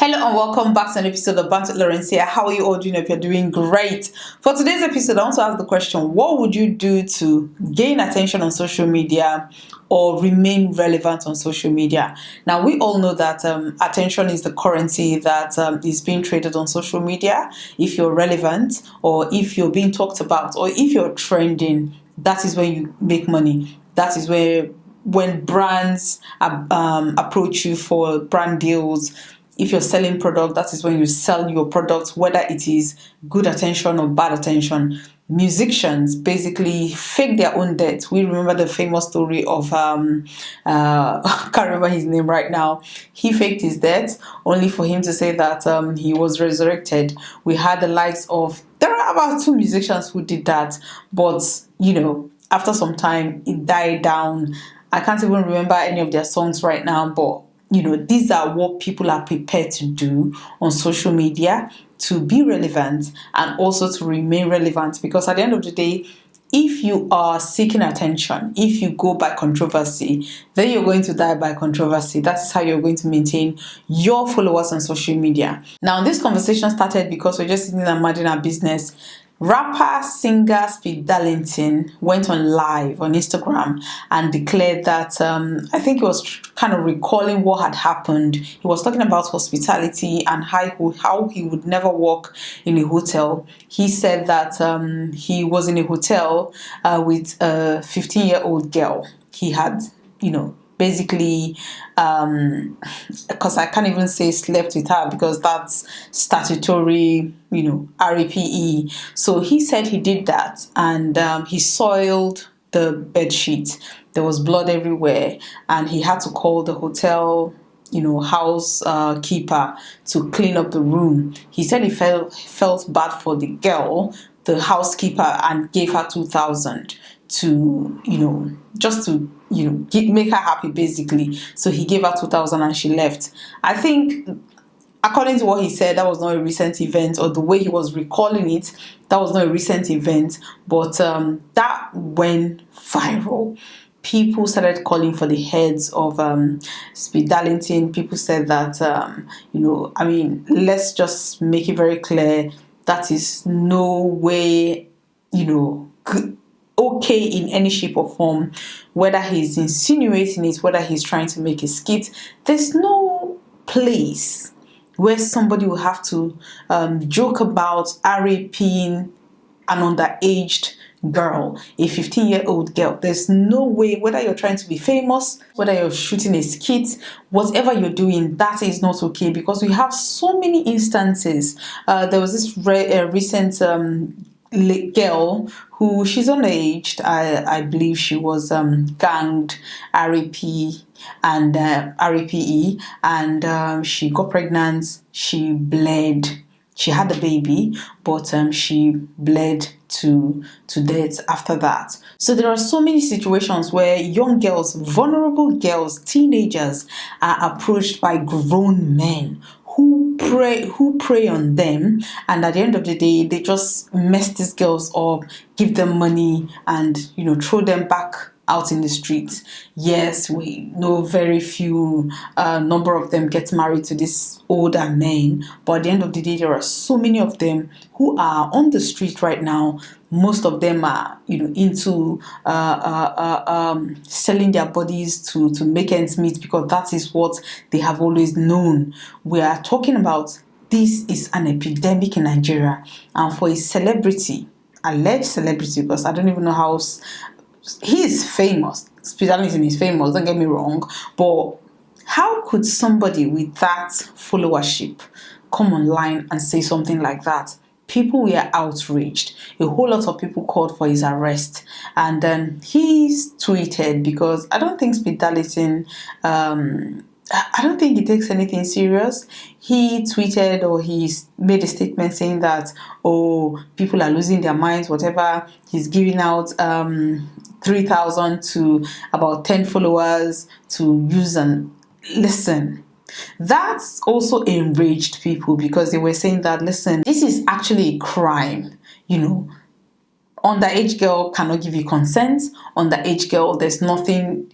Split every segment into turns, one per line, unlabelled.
Hello and welcome back to an episode of Bantz with Lawrencia. How are you all doing? Hope you're doing great. For today's episode, I want to ask the question, what would you do to gain attention on social media or remain relevant on social media? Now, we all know that attention is the currency that is being traded on social media. If you're relevant, or if you're being talked about, or if you're trending, that is when you make money. That is where when brands approach you for brand deals. If you're selling product, that is when you sell your product, whether it is good attention or bad attention. Musicians basically fake their own death. We remember the famous story of I can't remember his name right now. He faked his death only for him to say that he was resurrected. We had the likes of, there are about 2 musicians who did that, but after some time it died down. I can't even remember any of their songs right now, but these are what people are prepared to do on social media to be relevant and also to remain relevant. Because at the end of the day, if you are seeking attention, if you go by controversy, then you're going to die by controversy. That is how you're going to maintain your followers on social media. Now, this conversation started because we're just sitting and minding our business. Rapper, singer Darlington went on live on Instagram and declared that, I think he was kind of recalling what had happened. He was talking about hospitality and how he would never work in a hotel. He said that he was in a hotel with a 15-year-old girl. He had, basically, because I can't even say slept with her because that's statutory, RAPE. So he said he did that and he soiled the bed sheet. There was blood everywhere and he had to call the hotel housekeeper to clean up the room. He said he felt bad for the girl, the housekeeper, and gave her 2,000 to just to make her happy basically. So he gave her 2,000 and she left. I think according to what he said, that was not a recent event, or the way he was recalling it, that was not a recent event, but that went viral. People started calling for the heads of Darlington. People said that let's just make it very clear that is no way okay in any shape or form, whether he's insinuating it, whether he's trying to make a skit. There's no place where somebody will have to joke about raping an underaged girl, a 15-year-old girl. There's no way, whether you're trying to be famous, whether you're shooting a skit, whatever you're doing, that is not okay, because we have so many instances. There was this recent girl who, she's underaged. I believe she was ganged, RAPE, and she got pregnant. She bled. She had the baby, but she bled to death after that. So there are so many situations where young girls, vulnerable girls, teenagers are approached by grown men who prey on them, and at the end of the day they just mess these girls up, give them money, and throw them back out in the streets. Yes, we know very few number of them get married to these older men, but at the end of the day there are so many of them who are on the street right now. Most of them are into selling their bodies to make ends meet, because that is what they have always known. We are talking about, this is an epidemic in Nigeria, and for a celebrity, alleged celebrity, because I don't even know how he is famous. Darlington is famous, don't get me wrong, but how could somebody with that followership come online and say something like that? People were outraged. A whole lot of people called for his arrest, and then he's tweeted, because I don't think Darlington, I don't think he takes anything serious. He tweeted, or he's made a statement saying that, people are losing their minds, whatever. He's giving out 3,000 to about 10 followers to use and listen. That's also enraged people, because they were saying that, listen, this is actually a crime. Underage girl cannot give you consent. Underage girl, there's nothing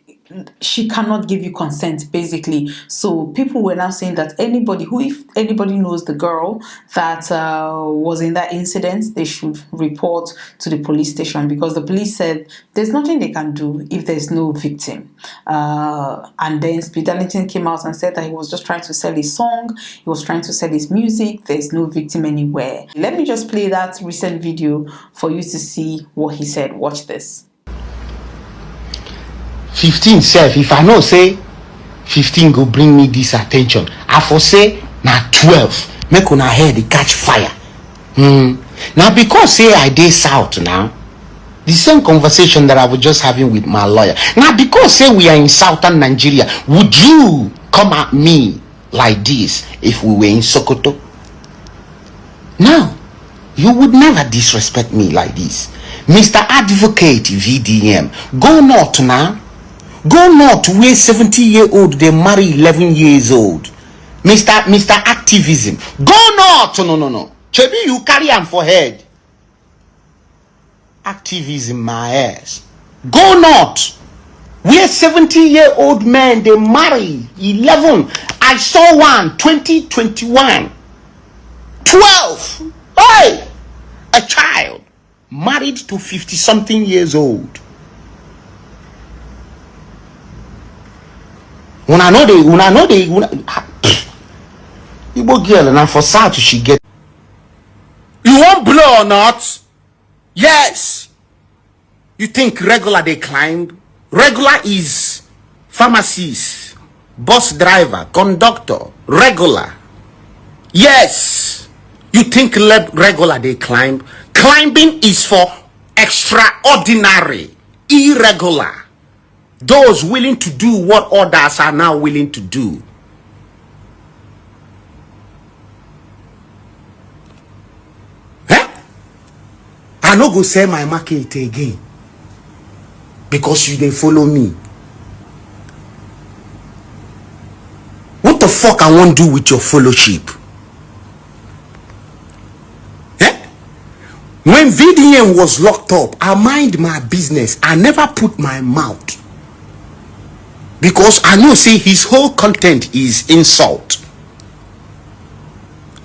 she cannot give you consent, basically. So people were now saying that if anybody knows the girl that was in that incident, they should report to the police station, because the police said there's nothing they can do if there's no victim. And then Speed Darlington came out and said that he was just trying to sell his song, he was trying to sell his music, there's no victim anywhere. Let me just play that recent video for you to see what he said. Watch this.
15 self, if I know say 15 go bring me this attention, I for say na 12 make una head catch fire. Now because say I dey south now, the same conversation that I was just having with my lawyer. Now because say we are in southern Nigeria, would you come at me like this if we were in Sokoto? Now you would never disrespect me like this. Mr. Advocate VDM, go north now. Go north where 70-year-old they marry 11 years old. Mr. Activism. Go north. No. Chebi, you carry him for head. Activism my ass. Go north where 70-year-old men they marry 11. I saw one 2021. 12. Hey! A child married to 50-something years old. When I know they Igbo girl and for South she get. You want blow or not? Yes. You think regular they climb? Regular is pharmacist, bus driver, conductor, regular. Yes. You think regular they climb? Climbing is for extraordinary, irregular. Those willing to do what others are now willing to do. I no go sell my market again because you dey follow me. What the fuck I want to do with your fellowship? When VDM was locked up, I mind my business. I never put my mouth. Because I know, see, his whole content is insult.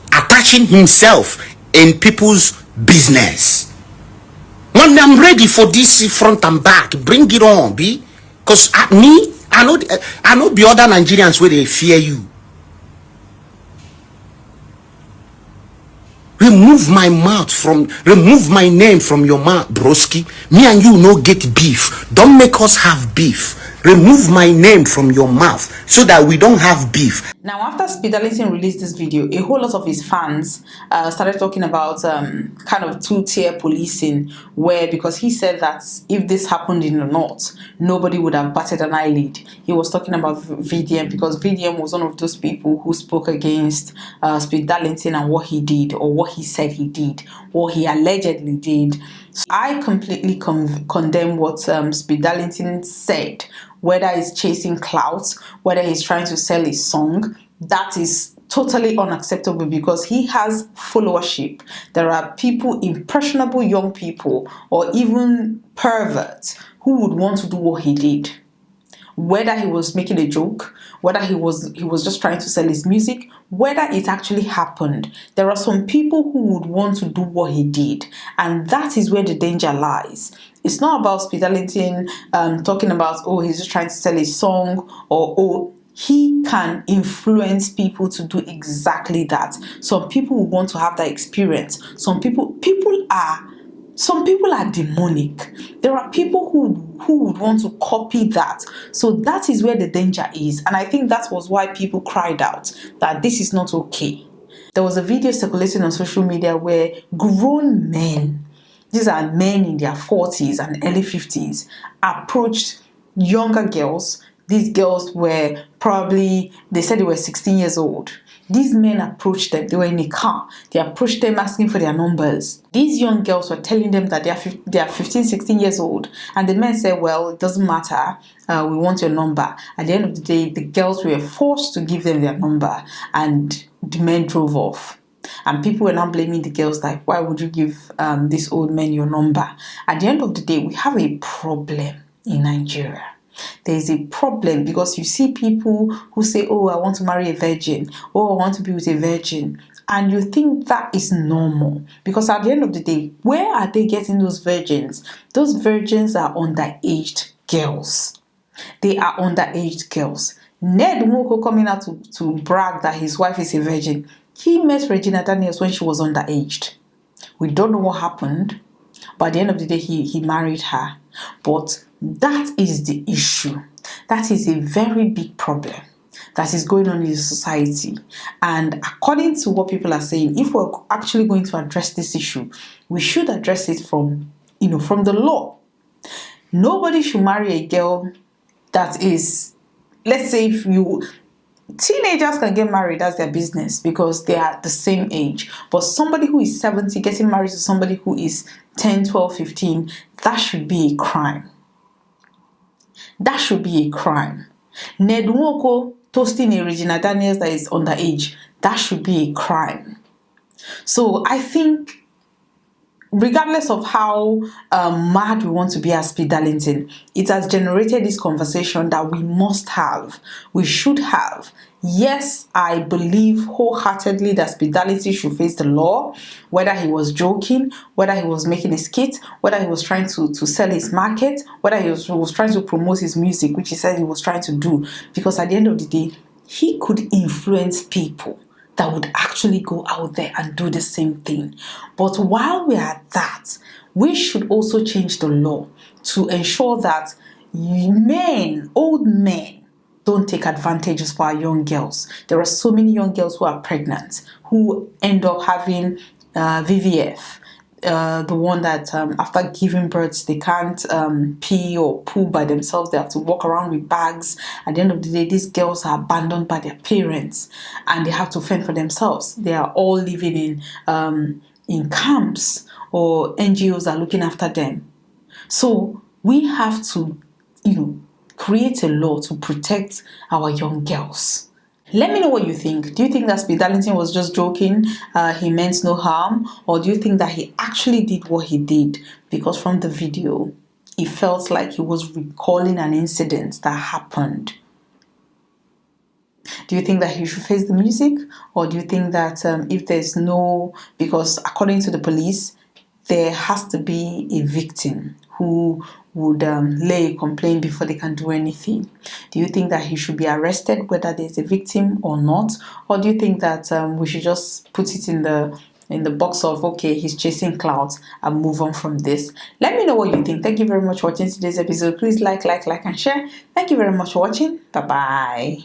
Attaching himself in people's business. When I'm ready for this front and back, bring it on, B. Because I know the other Nigerians where they fear you. Remove my name from your mouth, broski. Me and you no get beef. Don't make us have beef. Remove my name from your mouth so that we don't have beef.
Now, after Speed Darlington released this video, a whole lot of his fans started talking about kind of two-tier policing, where, because he said that if this happened in the north, nobody would have batted an eyelid. He was talking about VDM because VDM was one of those people who spoke against Speed Darlington and what he did, or what he said he did, what he allegedly did. So I completely condemn what Speed Darlington said. Whether he's chasing clout, whether he's trying to sell his song, that is totally unacceptable, because he has followership. There are people, impressionable young people, or even perverts, who would want to do what he did. Whether he was making a joke, whether he was just trying to sell his music, whether it actually happened, there are some people who would want to do what he did, and that is where the danger lies. It's not about Speed Darlington talking about, oh, he's just trying to sell his song, or oh, he can influence people to do exactly that. Some people will want to have that experience. Some people are demonic. There are people who would want to copy that. So that is where the danger is. And I think that was why people cried out that this is not okay. There was a video circulating on social media where grown men, these are men in their 40s and early 50s, approached younger girls. These girls were probably, they said they were 16 years old. These men approached them. They were in a car. They approached them asking for their numbers. These young girls were telling them that they are 15, 16 years old. And the men said, well, it doesn't matter. We want your number. At the end of the day, the girls were forced to give them their number. And the men drove off. And people were now blaming the girls, like, why would you give these old men your number? At the end of the day, we have a problem in Nigeria. There is a problem because you see people who say, oh, I want to marry a virgin, oh, I want to be with a virgin. And you think that is normal because at the end of the day, where are they getting those virgins? Those virgins are underaged girls. They are underaged girls. Ned Nwoko coming out to brag that his wife is a virgin. He met Regina Daniels when she was underaged. We don't know what happened, but at the end of the day, he married her. But that is the issue. That is a very big problem that is going on in the society. And according to what people are saying, if we're actually going to address this issue, we should address it from the law. Nobody should marry a girl that is, let's say, teenagers can get married, that's their business because they are the same age. But somebody who is 70 getting married to somebody who is 10, 12, 15, that should be a crime. That should be a crime. Ned Nwoko toasting a Regina Daniels that is underage, that should be a crime. So I think regardless of how mad we want to be as Speed Darlington, it has generated this conversation that we must have, we should have. Yes, I believe wholeheartedly that Speed Darlington should face the law, whether he was joking, whether he was making a skit, whether he was trying to sell his market, whether he was trying to promote his music, which he said he was trying to do. Because at the end of the day, he could influence people that would actually go out there and do the same thing. But while we're at that, we should also change the law to ensure that old men, don't take advantages for our young girls. There are so many young girls who are pregnant, who end up having VVF, the one that after giving birth, they can't pee or poo by themselves. They have to walk around with bags. At the end of the day, these girls are abandoned by their parents and they have to fend for themselves. They are all living in camps, or NGOs are looking after them. So we have to, create a law to protect our young girls. Let me know what you think. Do you think that Speed Darlington was just joking? He meant no harm? Or do you think that he actually did what he did? Because from the video, it felt like he was recalling an incident that happened. Do you think that he should face the music? Or do you think that if there's because according to the police, there has to be a victim who would lay a complaint before they can do anything? Do you think that he should be arrested whether there's a victim or not? Or do you think that we should just put it in the box of, okay, he's chasing clouds and move on from this? Let me know what you think. Thank you very much for watching today's episode. Please like, and share. Thank you very much for watching. Bye-bye.